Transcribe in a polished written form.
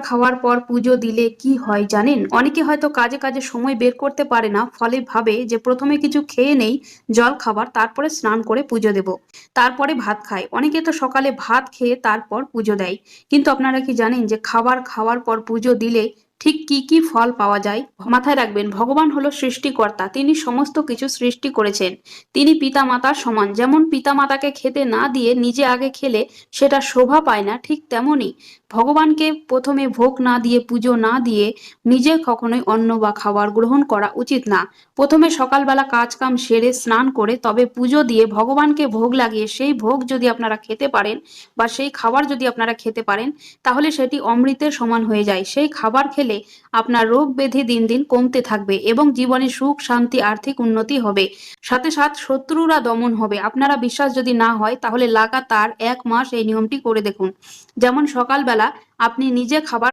খাওয়ার পর পুজো দিলে কি হয় জানেন? অনেকে হয়তো কাজে কাজে সময় বের করতে পারে না, ফলে ভাবে যে প্রথমে কিছু খেয়ে নেই জল খাবার, তারপরে স্নান করে পুজো দেব, তারপরে ভাত খায়। অনেকে তো সকালে ভাত খেয়ে তারপর পুজো দেয়। কিন্তু আপনারা কি জানেন যে খাবার খাওয়ার পর পুজো দিলে ঠিক কি কি ফল পাওয়া যায়? মাথায় রাখবেন, ভগবান হলো সৃষ্টিকর্তা, তিনি সমস্ত কিছু সৃষ্টি করেছেন। তিনি পিতা মাতার সমান। যেমন পিতা মাতাকে খেতে না দিয়ে নিজে আগে খেলে সেটা শোভা পায় না, ঠিক তেমনই ভগবানকে প্রথমে ভোগ না দিয়ে, পুজো না দিয়ে নিজে কখনোই অন্ন বা খাবার গ্রহণ করা উচিত না। প্রথমে সকালবেলা কাজ কাম সেরে স্নান করে তবে পুজো দিয়ে ভগবানকে ভোগ লাগিয়ে সেই ভোগ যদি আপনারা খেতে পারেন বা সেই খাবার যদি আপনারা খেতে পারেন, তাহলে সেটি অমৃতের সমান হয়ে যায়। সেই খাবার খেলে আপনার রোগ ব্যাধি দিন দিন কমতে থাকবে এবং জীবনে সুখ শান্তি আর্থিক উন্নতি হবে। সাথে সাথে শত্রুরা দমন হবে। আপনারা বিশ্বাস যদি না হয় তাহলে লাগাতার 1 মাস এই নিয়মটি করে দেখুন। যেমন সকালবেলা আপনি নিজে খাবার